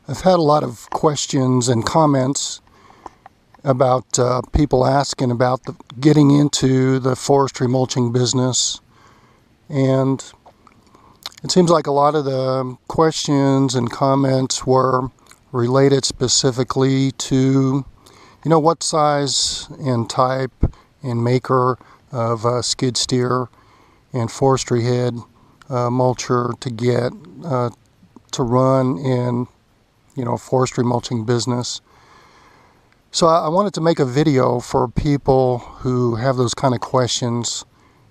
I've had a lot of questions and comments about people asking about getting into the forestry mulching business, and it seems like a lot of the questions and comments were related specifically to, what size and type and maker of skid steer and forestry head mulcher to get to run in forestry mulching business. So I wanted to make a video for people who have those kind of questions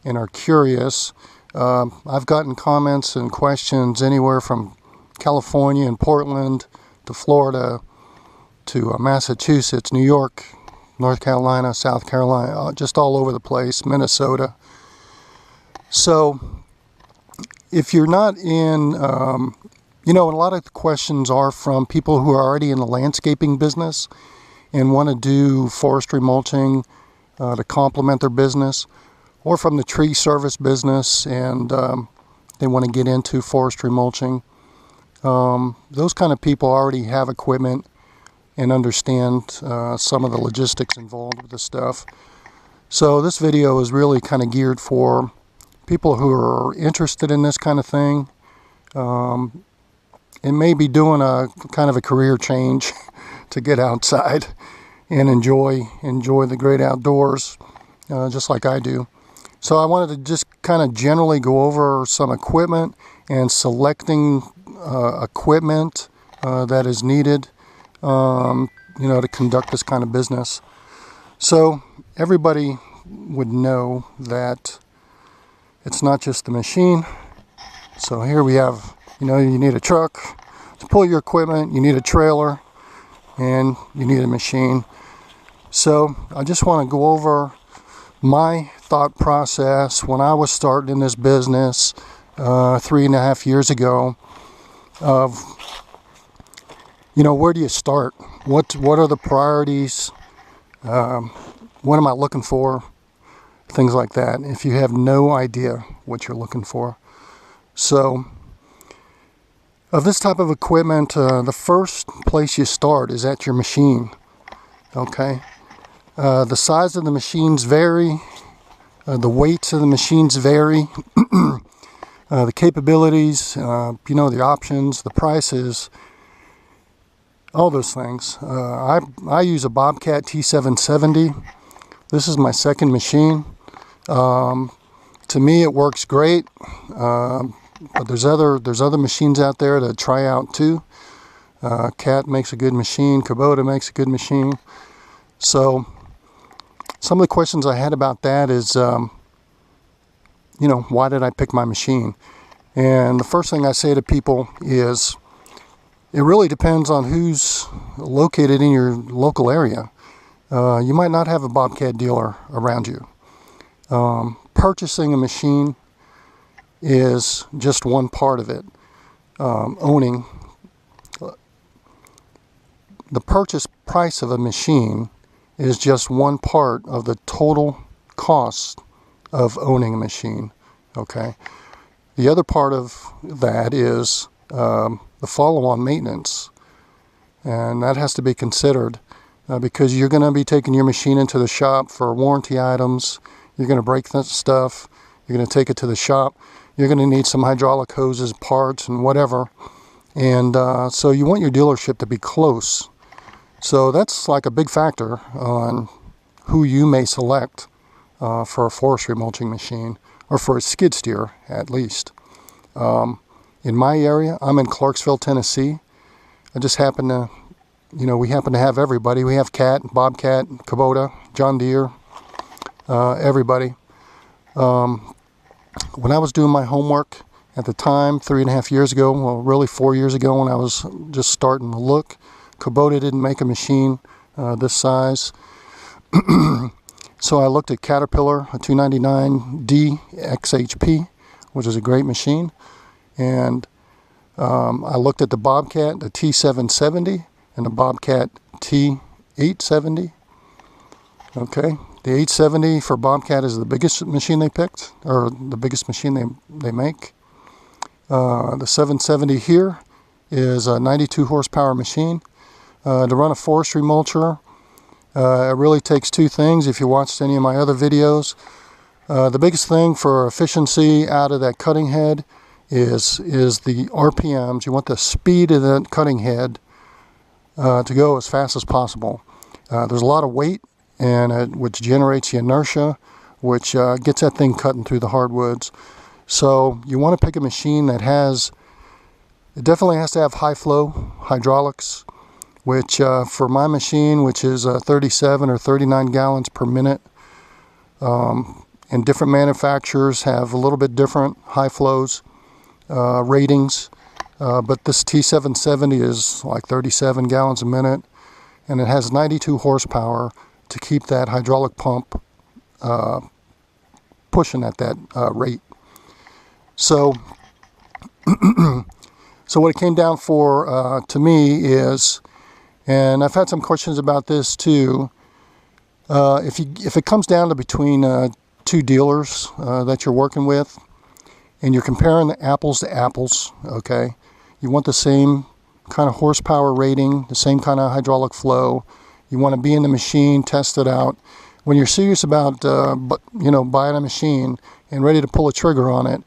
and are curious. I've gotten comments and questions anywhere from California and Portland to Florida to Massachusetts, New York, North Carolina, South Carolina, just all over the place, Minnesota. So if you're not in, and a lot of the questions are from people who are already in the landscaping business and want to do forestry mulching to complement their business, or from the tree service business and they want to get into forestry mulching. Those kind of people already have equipment and understand some of the logistics involved with this stuff. So this video is really kind of geared for people who are interested in this kind of thing. And maybe doing a kind of a career change to get outside and enjoy the great outdoors, just like I do. So I wanted to just kind of generally go over some equipment and selecting equipment that is needed, to conduct this kind of business. So everybody would know that it's not just the machine. So here we have, you need a truck to pull your equipment, you need a trailer, and you need a machine. So I just want to go over my thought process when I was starting in this business 3.5 years ago of, where do you start? What are the priorities? What am I looking for? Things like that, if you have no idea what you're looking for. So of this type of equipment, the first place you start is at your machine. Okay, the size of the machines vary, the weights of the machines vary, the capabilities, the options, the prices, all those things. I use a Bobcat T770. This is my second machine. To me, it works great. But there's other machines out there to try out too. Cat makes a good machine. Kubota makes a good machine. So some of the questions I had about that is, why did I pick my machine? And the first thing I say to people is, it really depends on who's located in your local area. You might not have a Bobcat dealer around you. Purchasing a machine is just one part of it. Owning the purchase price of a machine is just one part of the total cost of owning a machine. Okay, the other part of that is the follow-on maintenance, and that has to be considered because you're going to be taking your machine into the shop for warranty items. You're going to break that stuff. You're going to take it to the shop. You're going to need some hydraulic hoses, parts, and whatever. And so you want your dealership to be close. So that's like a big factor on who you may select for a forestry mulching machine, or for a skid steer at least. In my area, I'm in Clarksville, Tennessee. I just happen to, we happen to have everybody. We have Cat, Bobcat, Kubota, John Deere, everybody. When I was doing my homework at the time, 3.5 years ago, well, really 4 years ago, when I was just starting to look, Kubota didn't make a machine this size. So I looked at Caterpillar, a 299D XHP, which is a great machine. And I looked at the Bobcat, the T770, and the Bobcat T870. Okay. The 870 for Bobcat is the biggest machine they picked, or the biggest machine they make. The 770 here is a 92 horsepower machine. To run a forestry mulcher, it really takes two things. If you watched any of my other videos, the biggest thing for efficiency out of that cutting head is the RPMs. You want the speed of that cutting head to go as fast as possible. There's a lot of weight, and which generates the inertia, which gets that thing cutting through the hardwoods. So you want to pick a machine that it definitely has to have high flow hydraulics, which for my machine, which is 37 or 39 gallons per minute, and different manufacturers have a little bit different high flows ratings, but this T770 is like 37 gallons a minute, and it has 92 horsepower to keep that hydraulic pump pushing at that rate. So so what it came down for to me is, and I've had some questions about this too, if it comes down to between two dealers that you're working with, and you're comparing the apples to apples, okay, you want the same kind of horsepower rating, the same kind of hydraulic flow. You want to be in the machine, test it out. When you're serious about buying a machine and ready to pull a trigger on it,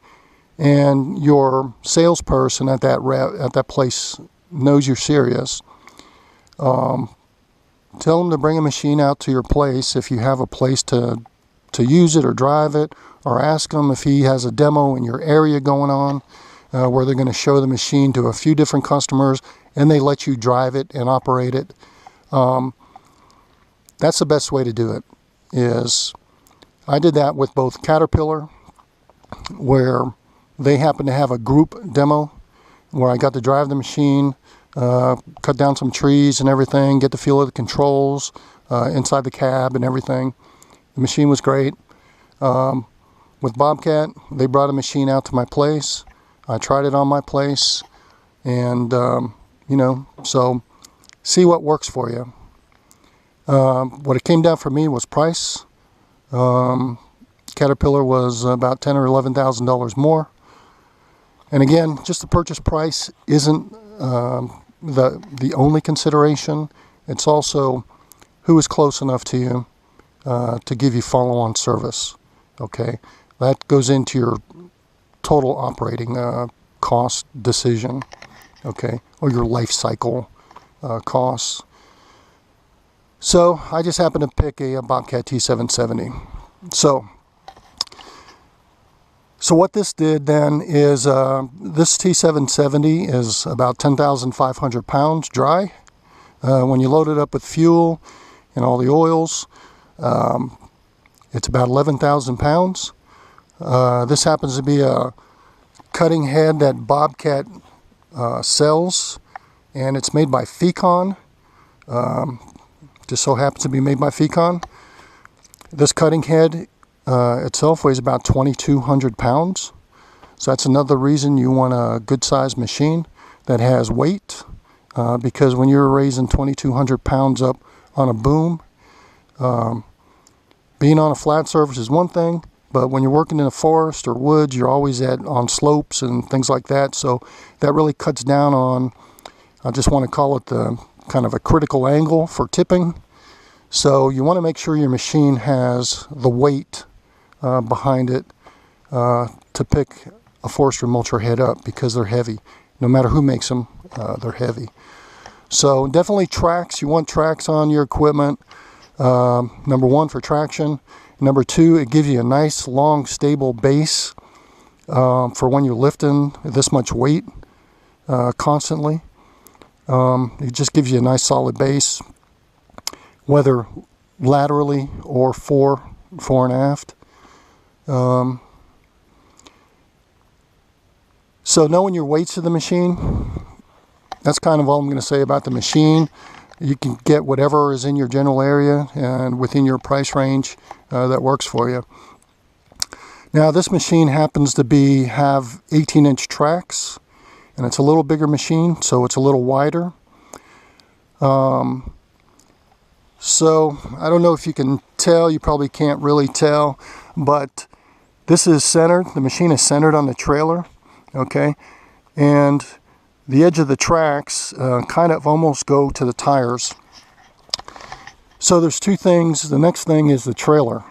and your salesperson at that place knows you're serious, tell them to bring a machine out to your place if you have a place to use it or drive it, or ask him if he has a demo in your area going on where they're going to show the machine to a few different customers and they let you drive it and operate it. That's the best way to do it. I did that with both Caterpillar, where they happened to have a group demo where I got to drive the machine, cut down some trees and everything, get the feel of the controls inside the cab and everything. The machine was great. With Bobcat, they brought a machine out to my place. I tried it on my place, and so see what works for you. What it came down for me was price. Caterpillar was about $10,000 or $11,000 more. And again, just the purchase price isn't the only consideration. It's also who is close enough to you to give you follow-on service. Okay, that goes into your total operating cost decision. Okay, or your life cycle costs. So I just happened to pick a Bobcat T770. So what this did then is this T770 is about 10,500 pounds dry. When you load it up with fuel and all the oils, it's about 11,000 pounds. This happens to be a cutting head that Bobcat sells, and it's made by Fecon. Just so happens to be made by Fecon. This cutting head itself weighs about 2,200 pounds. So that's another reason you want a good sized machine that has weight, because when you're raising 2,200 pounds up on a boom, being on a flat surface is one thing, but when you're working in a forest or woods, you're always on slopes and things like that. So that really cuts down on, I just want to call it the kind of a critical angle for tipping. So you want to make sure your machine has the weight behind it to pick a forestry mulcher head up, because they're heavy. No matter who makes them, they're heavy. So definitely tracks. You want tracks on your equipment. Number one, for traction. Number two, it gives you a nice, long, stable base for when you're lifting this much weight constantly. It just gives you a nice, solid base, whether laterally or fore and aft. So knowing your weights of the machine, that's kind of all I'm going to say about the machine. You can get whatever is in your general area and within your price range that works for you. Now this machine happens to have 18-inch tracks, and it's a little bigger machine, so it's a little wider. So I don't know if you can tell, you probably can't really tell, but this is centered, the machine is centered on the trailer, okay? And the edge of the tracks kind of almost go to the tires. So there's two things. The next thing is the trailer.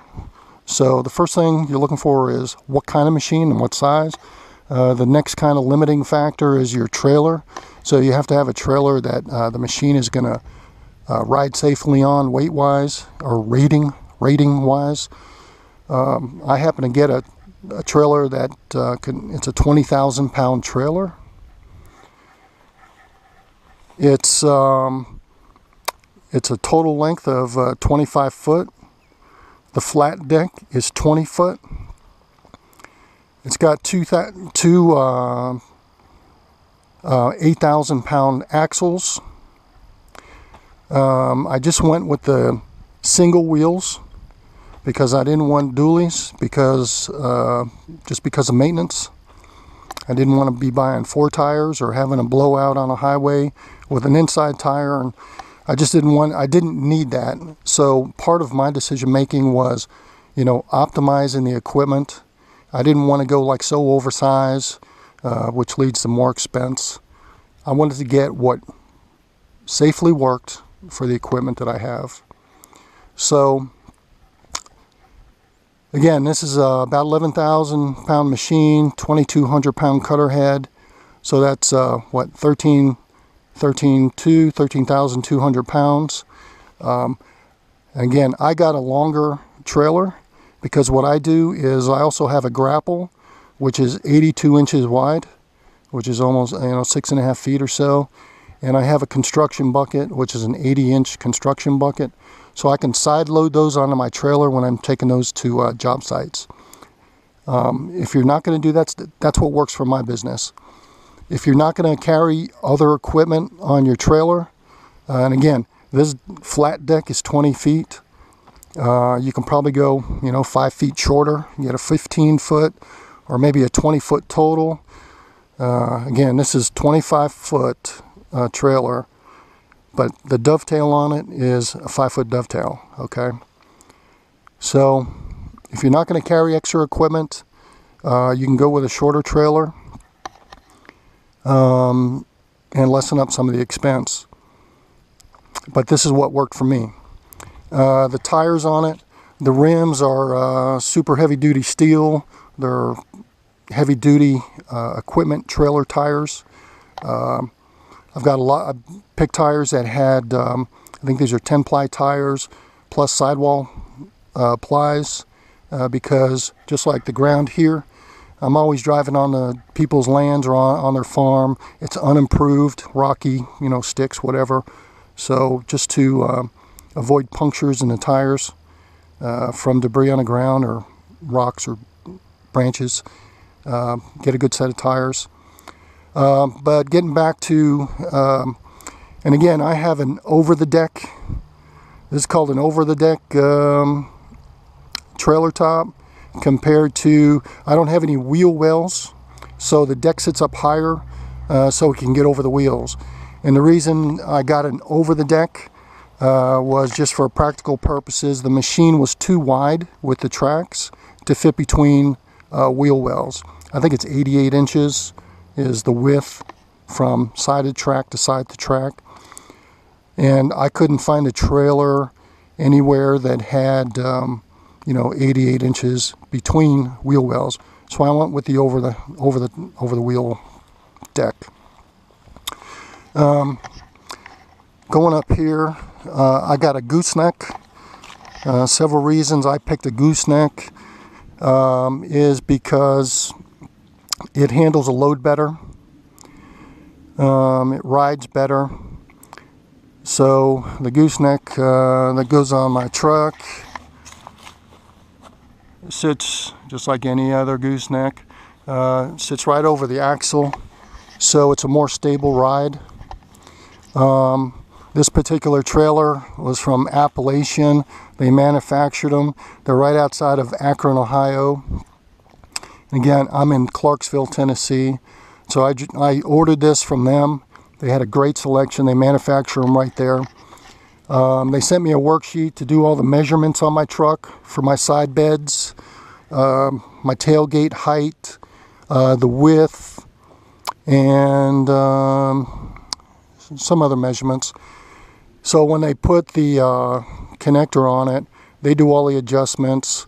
So the first thing you're looking for is what kind of machine and what size. The next kind of limiting factor is your trailer. So you have to have a trailer that the machine is going to ride safely on, weight-wise or rating-wise. I happen to get a trailer that it's a 20,000-pound trailer. It's a total length of 25 foot. The flat deck is 20 foot. It's got two 8,000-pound axles. I just went with the single wheels because I didn't want dualies just because of maintenance. I didn't want to be buying 4 tires or having a blowout on a highway with an inside tire, and I didn't need that. So part of my decision making was, optimizing the equipment. I didn't want to go like so oversized, which leads to more expense. I wanted to get what safely worked for the equipment that I have. So again, this is about 11,000-pound machine, 2,200-pound cutter head. So that's 13,200 pounds. Again, I got a longer trailer because what I do is I also have a grapple, which is 82 inches wide, which is almost 6.5 feet or so. And I have a construction bucket, which is an 80-inch construction bucket. So I can side load those onto my trailer when I'm taking those to job sites. If you're not going to do that, that's what works for my business. If you're not going to carry other equipment on your trailer, and again, this flat deck is 20 feet. You can probably go, 5 feet shorter. You get a 15-foot or maybe a 20-foot total. Again, this is 25-foot trailer, but the dovetail on it is a 5-foot dovetail, okay? So if you're not going to carry extra equipment, you can go with a shorter trailer and lessen up some of the expense. But this is what worked for me. The tires on it, the rims are super heavy-duty steel. They're heavy-duty equipment trailer tires. I've got I picked tires that had, I think these are 10-ply tires plus sidewall plies because just like the ground here, I'm always driving on the people's lands or on their farm. It's unimproved, rocky, sticks, whatever. So just to avoid punctures in the tires from debris on the ground or rocks or branches, get a good set of tires. But getting back to, and again, I have an over-the-deck, this is called an over-the-deck trailer top, compared to, I don't have any wheel wells, so the deck sits up higher so it can get over the wheels. And the reason I got an over-the-deck was just for practical purposes. The machine was too wide with the tracks to fit between wheel wells. I think it's 88 inches is the width from sided track to side to track. And I couldn't find a trailer anywhere that had 88 inches between wheel wells. So I went with the over the wheel deck. Going up here, I got a gooseneck. Several reasons I picked a gooseneck is because it handles a load better. It rides better. So the gooseneck that goes on my truck sits just like any other gooseneck. Sits right over the axle, so it's a more stable ride. This particular trailer was from Appalachian. They manufactured them. They're right outside of Akron, Ohio. Again, I'm in Clarksville, Tennessee. So I ordered this from them. They had a great selection. They manufacture them right there. They sent me a worksheet to do all the measurements on my truck for my side beds, my tailgate height, the width, and some other measurements. So when they put the connector on it, they do all the adjustments.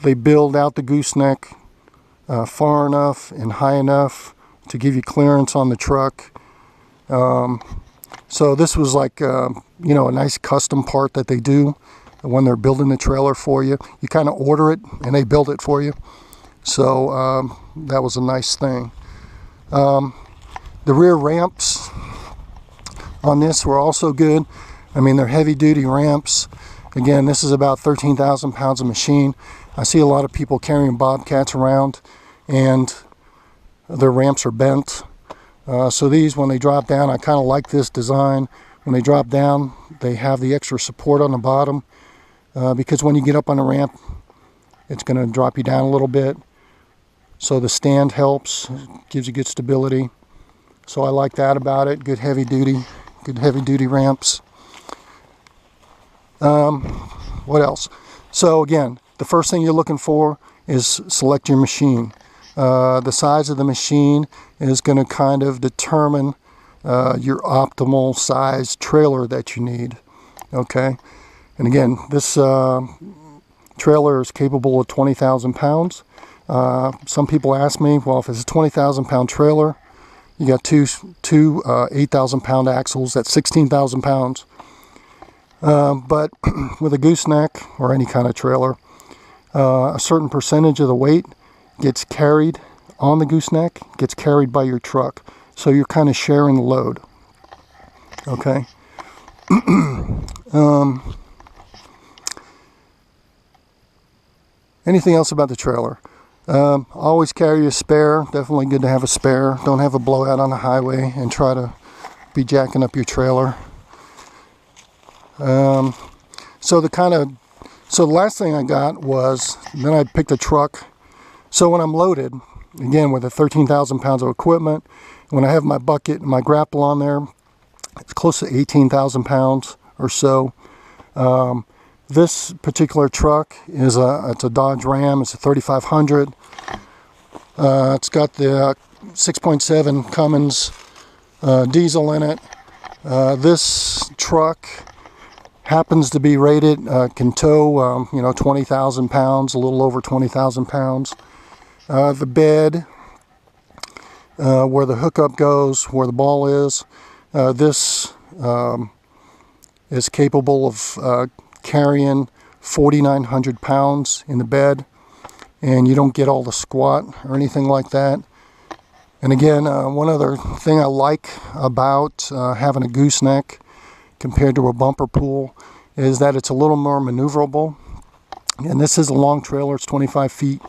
They build out the gooseneck far enough and high enough to give you clearance on the truck. So this was like, a nice custom part that they do when they're building the trailer for you. You kind of order it and they build it for you. So that was a nice thing. The rear ramps on this were also good. I mean, they're heavy duty ramps. Again, this is about 13,000 pounds of machine. I see a lot of people carrying Bobcats around and their ramps are bent. So these, when they drop down, I kind of like this design. When they drop down, they have the extra support on the bottom, because when you get up on the ramp, it's going to drop you down a little bit. So the stand helps, gives you good stability. So I like that about it. Good heavy duty ramps. What else? So again, the first thing you're looking for is select your machine. The size of the machine is going to kind of determine your optimal size trailer that you need. Okay, and again, this trailer is capable of 20,000 pounds. Some people ask me, well, if it's a 20,000 pound trailer, you got two 8,000 pound axles, that's 16,000 pounds. But with a gooseneck or any kind of trailer, a certain percentage of the weight gets carried on the gooseneck, gets carried by your truck. So you're kind of sharing the load. Okay. Anything else about the trailer? Always carry a spare. Definitely good to have a spare. Don't have a blowout on the highway and try to be jacking up your trailer. So the last thing I got was, then I picked a truck. So when I'm loaded, again with the 13,000 pounds of equipment, when I have my bucket and my grapple on there, it's close to 18,000 pounds or so. This particular truck is it's a Dodge Ram. It's a 3500. It's got the 6.7 Cummins diesel in it. This truck happens to be rated, can tow 20,000 pounds, a little over 20,000 pounds. The bed, where the hookup goes, where the ball is, this is capable of carrying 4,900 pounds in the bed, and you don't get all the squat or anything like that. And again, one other thing I like about having a gooseneck compared to a bumper pull is that it's a little more maneuverable. And this is a long trailer, it's 25 feet.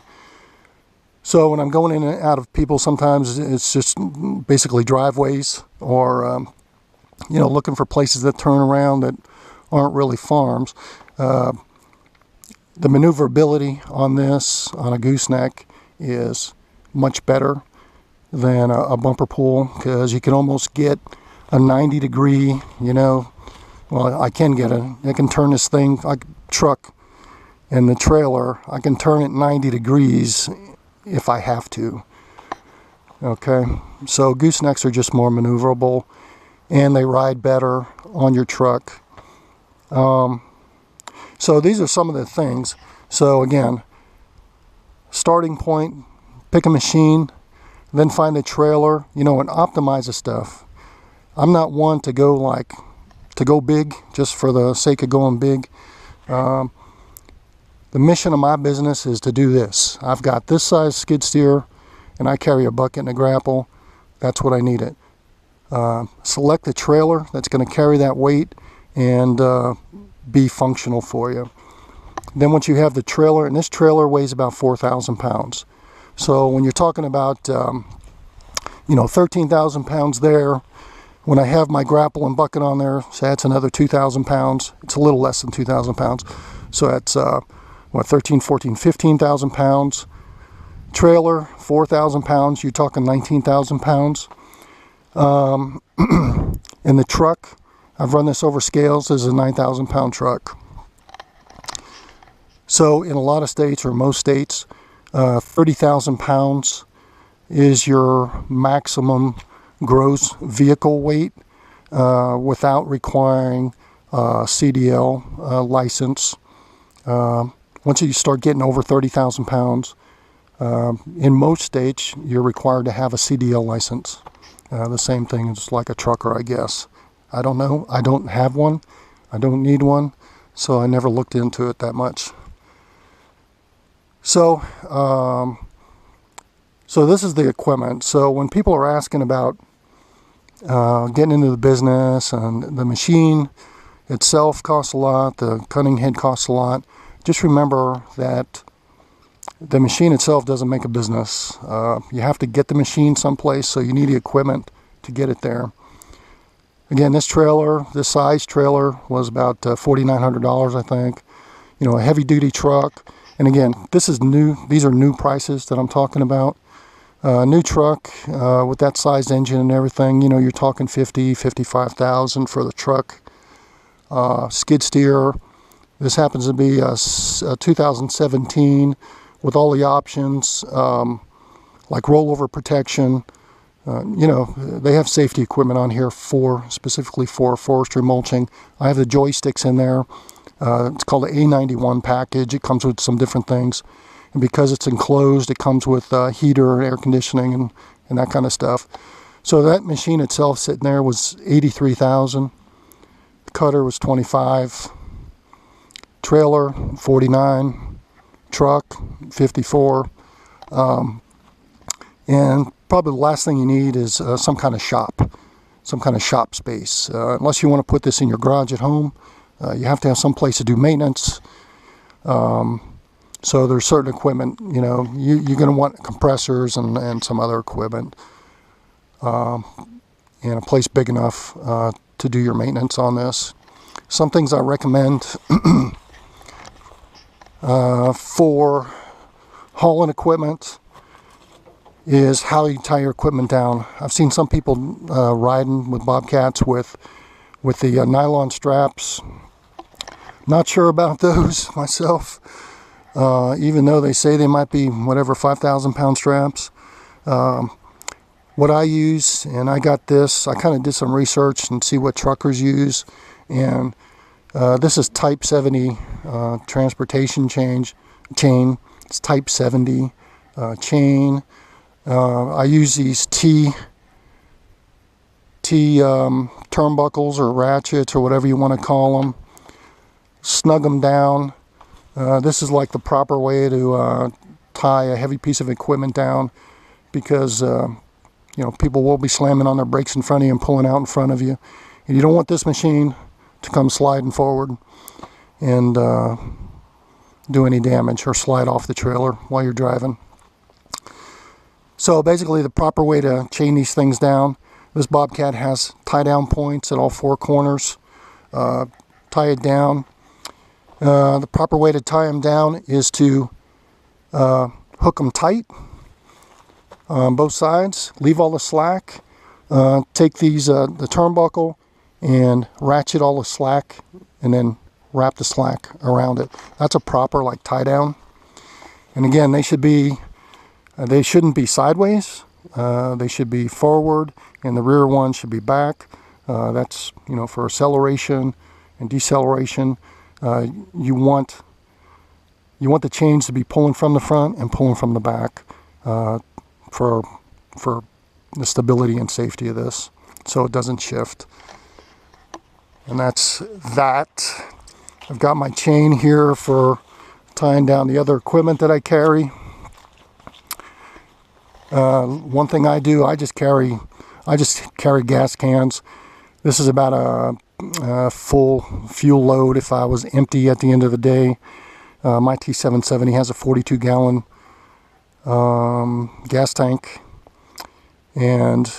So when I'm going in and out of people, sometimes it's just basically driveways or, looking for places that turn around that aren't really farms. The maneuverability on this, on a gooseneck, is much better than a bumper pull, because you can almost get a 90-degree, I can turn this thing, like truck and the trailer, I can turn it 90 degrees if I have to. Okay, so goosenecks are just more maneuverable and they ride better on your truck. So these are some of the things. So again, starting point, pick a machine, then find a trailer, and optimize the stuff. I'm not one to go big just for the sake of going big. The mission of my business is to do this. I've got this size skid steer and I carry a bucket and a grapple. That's what I need it. Select the trailer that's going to carry that weight and be functional for you. Then once you have the trailer, and this trailer weighs about 4,000 pounds. So when you're talking about 13,000 pounds there, when I have my grapple and bucket on there, so that's another 2,000 pounds. It's a little less than 2,000 pounds. So that's 13, 14, 15,000 pounds. Trailer, 4,000 pounds. You're talking 19,000 pounds. And the truck, I've run this over scales, this is a 9,000 pound truck. So in a lot of states, or most states, 30,000 pounds is your maximum gross vehicle weight without requiring CDL license. Once you start getting over 30,000 pounds, in most states, you're required to have a CDL license. The same thing as like a trucker, I guess. I don't know. I don't have one. I don't need one, so I never looked into it that much. So, so this is the equipment. So when people are asking about getting into the business, and the machine itself costs a lot, the cutting head costs a lot, just remember that the machine itself doesn't make a business. You have to get the machine someplace, so you need the equipment to get it there. Again, this size trailer was about $4,900, I think. You know, a heavy-duty truck. And again, this is new. These are new prices that I'm talking about. New truck with that size engine and everything. You know, you're talking $55,000 for the truck. Skid steer. This happens to be a 2017 with all the options, like rollover protection. You know, they have safety equipment on here specifically for forestry mulching. I have the joysticks in there. It's called the A91 package. It comes with some different things. And because it's enclosed, it comes with heater and air conditioning and that kind of stuff. So that machine itself sitting there was $83,000. The cutter was $25,000. Trailer, $49,000. Truck, $54,000. And probably the last thing you need is some kind of shop space. Unless you want to put this in your garage at home, you have to have some place to do maintenance. So there's certain equipment, you know, you're going to want compressors and some other equipment, and a place big enough to do your maintenance on this. Some things I recommend for hauling equipment is how you tie your equipment down. I've seen some people riding with bobcats with the nylon straps. Not sure about those myself, even though they say they might be 5,000 pound straps. What I use, and I got this, I kind of did some research and see what truckers use, and this is Type 70 transportation chain. It's Type 70 chain. I use these T turnbuckles or ratchets or whatever you want to call them. Snug them down. This is like the proper way to tie a heavy piece of equipment down, because you know, people will be slamming on their brakes in front of you and pulling out in front of you, and you don't want this machine to come sliding forward and do any damage or slide off the trailer while you're driving. So basically, the proper way to chain these things down, this bobcat has tie down points at all four corners. Tie it down. The proper way to tie them down is to hook them tight on both sides, leave all the slack, take these the turnbuckle and ratchet all the slack, and then wrap the slack around it. That's a proper like tie down. And again, they shouldn't be sideways. They should be forward, and the rear one should be back. That's, you know, for acceleration and deceleration. You want the chains to be pulling from the front and pulling from the back for the stability and safety of this, so it doesn't shift. And that's that. I've got my chain here for tying down the other equipment that I carry. One thing I do, I just carry gas cans. This is about a full fuel load if I was empty at the end of the day. My T770 has a 42-gallon gas tank, and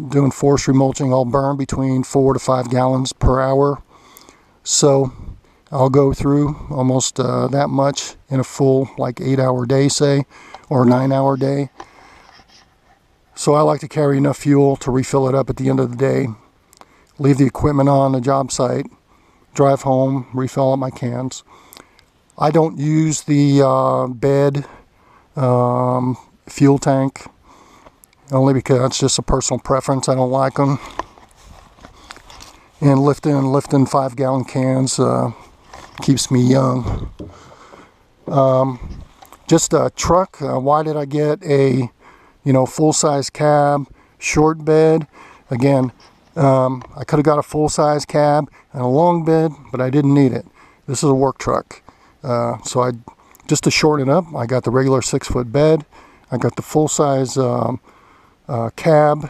doing forestry mulching, I'll burn between 4 to 5 gallons per hour. So I'll go through almost that much in a full, like 8-hour day, say, or 9-hour day. So I like to carry enough fuel to refill it up at the end of the day, leave the equipment on the job site, drive home, refill up my cans. I don't use the bed fuel tank. only because it's just a personal preference. I don't like them. And lifting 5-gallon cans keeps me young. Just a truck. Why did I get a full-size cab, short bed? Again, I could have got a full-size cab and a long bed, but I didn't need it. This is a work truck. So just to shorten it up, I got the regular 6-foot bed. I got the full-size cab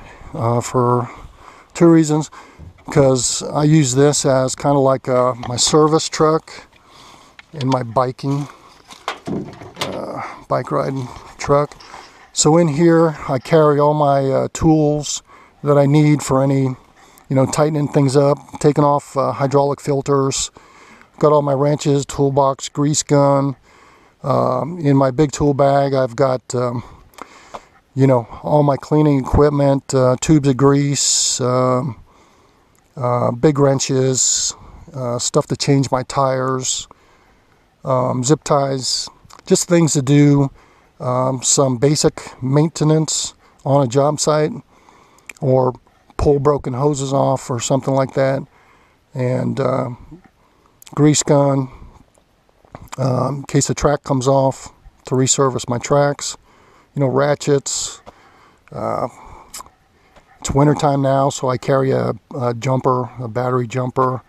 for 2 reasons. Because I use this as kind of like my service truck and my bike riding truck. So in here I carry all my tools that I need for any, tightening things up, taking off hydraulic filters. Got all my wrenches, toolbox, grease gun. In my big tool bag I've got all my cleaning equipment, tubes of grease, big wrenches, stuff to change my tires, zip ties, just things to do, some basic maintenance on a job site, or pull broken hoses off or something like that, and grease gun in case the track comes off, to resurface my tracks, ratchets. It's wintertime now, so I carry a jumper, a battery jumper.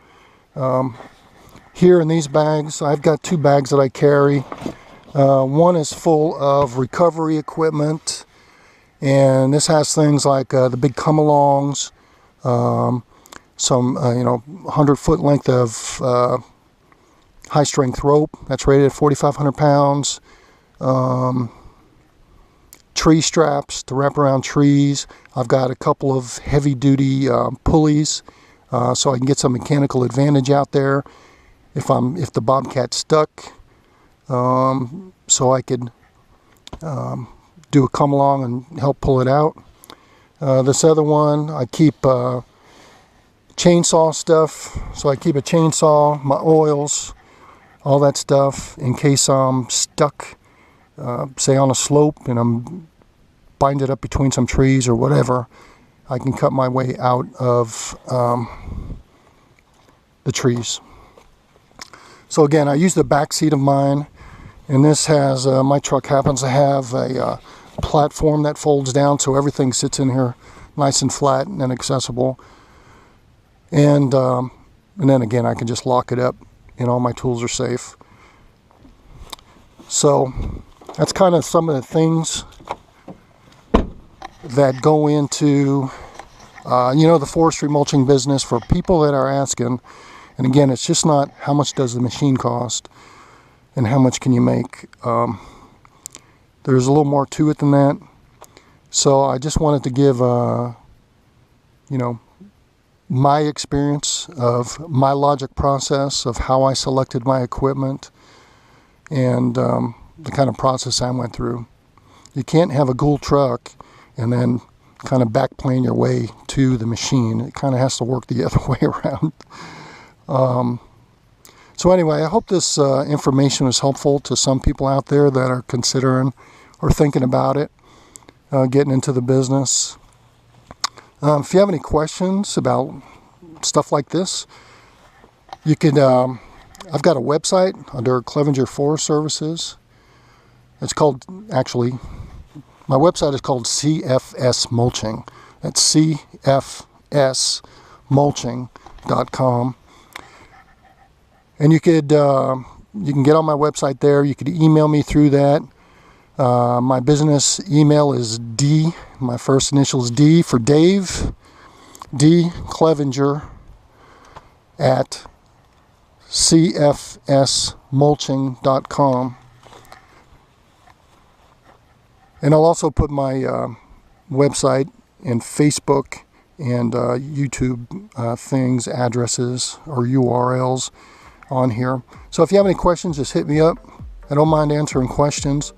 Here in these bags, I've got 2 bags that I carry. One is full of recovery equipment, and this has things like the big come-alongs, some 100-foot length of high-strength rope that's rated at 4,500 pounds. Tree straps to wrap around trees. I've got a couple of heavy-duty pulleys, so I can get some mechanical advantage out there if the bobcat's stuck. So I could do a come along and help pull it out. This other one, I keep chainsaw stuff. So I keep a chainsaw, my oils, all that stuff in case I'm stuck. Say on a slope and I'm binded up between some trees or whatever, I can cut my way out of the trees. So again, I use the back seat of mine, and this has, my truck happens to have a platform that folds down, so everything sits in here nice and flat and accessible. And then again, I can just lock it up and all my tools are safe. So that's kind of some of the things that go into, the forestry mulching business for people that are asking. And again, it's just not how much does the machine cost and how much can you make. There's a little more to it than that. So I just wanted to give, my experience of my logic process of how I selected my equipment and the kind of process I went through. You can't have a Gould truck and then kind of backplane your way to the machine. It kind of has to work the other way around. So anyway, I hope this information is helpful to some people out there that are considering or thinking about it, getting into the business. If you have any questions about stuff like this, you could, I've got a website under Clevenger Forest Services. It's called, actually, my website is called CFS Mulching. That's cfsmulching.com. And you can get on my website there. You could email me through that. My business email is D, my first initial is D for Dave, D Clevenger at cfsmulching.com. And I'll also put my website and Facebook and YouTube things, addresses or URLs on here. So if you have any questions, just hit me up. I don't mind answering questions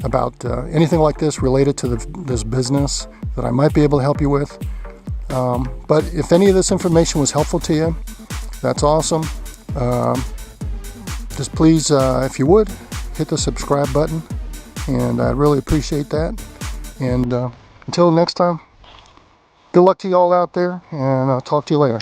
about anything like this related to this business that I might be able to help you with. But if any of this information was helpful to you, that's awesome. Just please, if you would, hit the subscribe button and I really appreciate that. And until next time, good luck to you all out there, and I'll talk to you later.